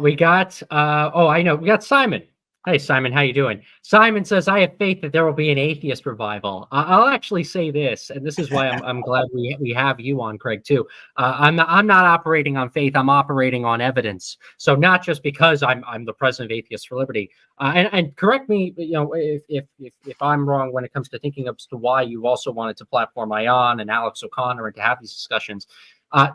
We got, oh, I know, we got Simon. Hey, Simon, how you doing? Simon says, I have faith that there will be an atheist revival. I'll actually say this, and this is why I'm glad we have you on, Craig, too. I'm not operating on faith. I'm operating on evidence. So not just because I'm the president of Atheists for Liberty. And correct me, if I'm wrong when it comes to thinking as to why you also wanted to platform Ion and Alex O'Connor and to have these discussions.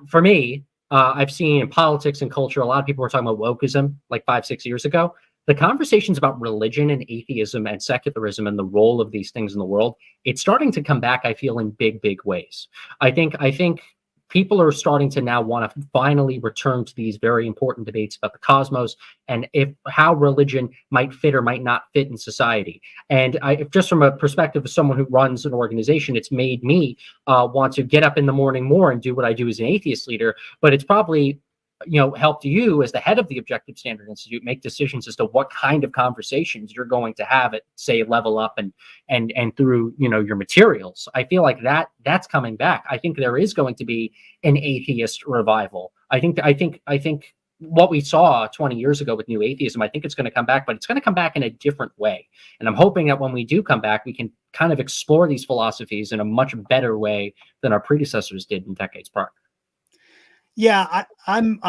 For me, I've seen in politics and culture, a lot of people were talking about wokeism like 5-6 years ago. The conversations about religion and atheism and secularism and the role of these things in the world, it's starting to come back, I feel, in big ways. I think people are starting to now want to finally return to these very important debates about the cosmos and how religion might fit or might not fit in society. And just from a perspective of someone who runs an organization, it's made me want to get up in the morning more and do what I do as an atheist leader. But it's probably helped you as the head of the Objective Standard Institute make decisions as to what kind of conversations you're going to have at, say, Level Up and through your materials. I feel like that's coming back. I think there is going to be an atheist revival. I think what we saw 20 years ago with New Atheism, I think it's going to come back, but it's going to come back in a different way. And I'm hoping that when we do come back, we can kind of explore these philosophies in a much better way than our predecessors did in decades prior. Yeah, I'm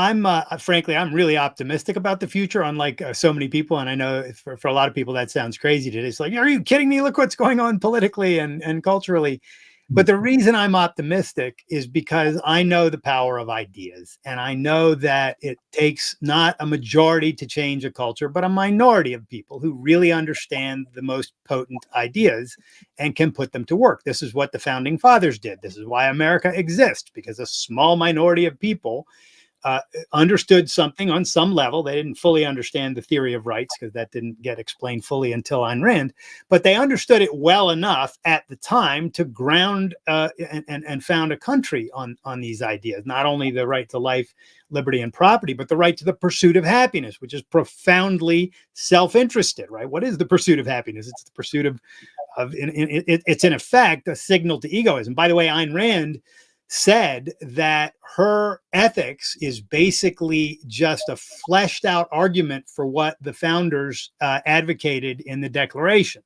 frankly, I'm really optimistic about the future, unlike so many people. And I know for a lot of people that sounds crazy today. It's like, are you kidding me? Look what's going on politically and culturally. But the reason I'm optimistic is because I know the power of ideas. And I know that it takes not a majority to change a culture, but a minority of people who really understand the most potent ideas and can put them to work. This is what the founding fathers did. This is why America exists, because a small minority of people understood something on some level. They didn't fully understand the theory of rights because that didn't get explained fully until Ayn Rand, but they understood it well enough at the time to ground and found a country on these ideas. Not only the right to life, liberty, and property, but the right to the pursuit of happiness, which is profoundly self-interested, right? What is the pursuit of happiness? It's the pursuit of it's in effect a signal to egoism. By the way, Ayn Rand said that her ethics is basically just a fleshed out argument for what the founders advocated in the Declaration.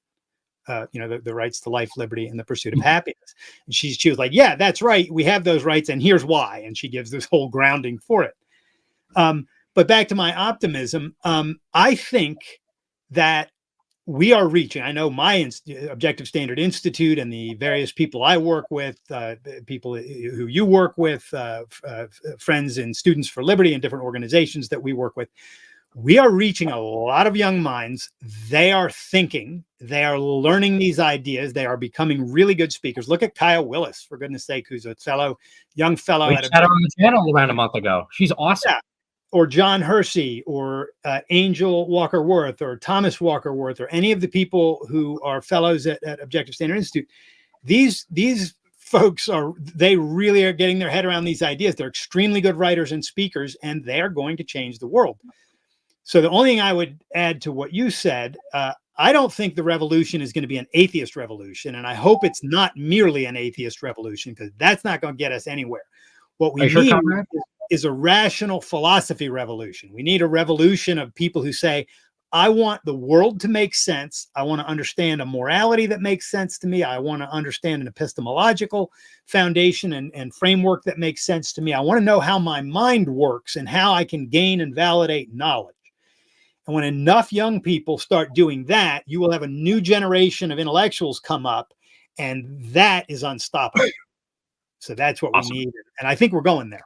The rights to life, liberty, and the pursuit of happiness. And she was like, yeah, that's right. We have those rights, and here's why. And she gives this whole grounding for it. But back to my optimism, I think that we are reaching, I know my Objective Standard Institute and the various people I work with, people who you work with, friends and Students for Liberty and different organizations that we work with, we are reaching a lot of young minds. They are thinking, they are learning these ideas. They are becoming really good speakers. Look at Kaya Willis, for goodness sake, who's a young fellow. We had her on the channel around a month ago. She's awesome. Yeah. Or John Hersey, or Angel Walker-Worth, or Thomas Walker-Worth, or any of the people who are fellows at Objective Standard Institute. These folks they really are getting their head around these ideas. They're extremely good writers and speakers, and they are going to change the world. So the only thing I would add to what you said, I don't think the revolution is going to be an atheist revolution, and I hope it's not merely an atheist revolution, because that's not going to get us anywhere. What we need is a rational philosophy revolution. We need a revolution of people who say, I want the world to make sense. I want to understand a morality that makes sense to me. I want to understand an epistemological foundation and framework that makes sense to me. I want to know how my mind works and how I can gain and validate knowledge. And when enough young people start doing that, you will have a new generation of intellectuals come up, and that is unstoppable. So that's what we need. And I think we're going there.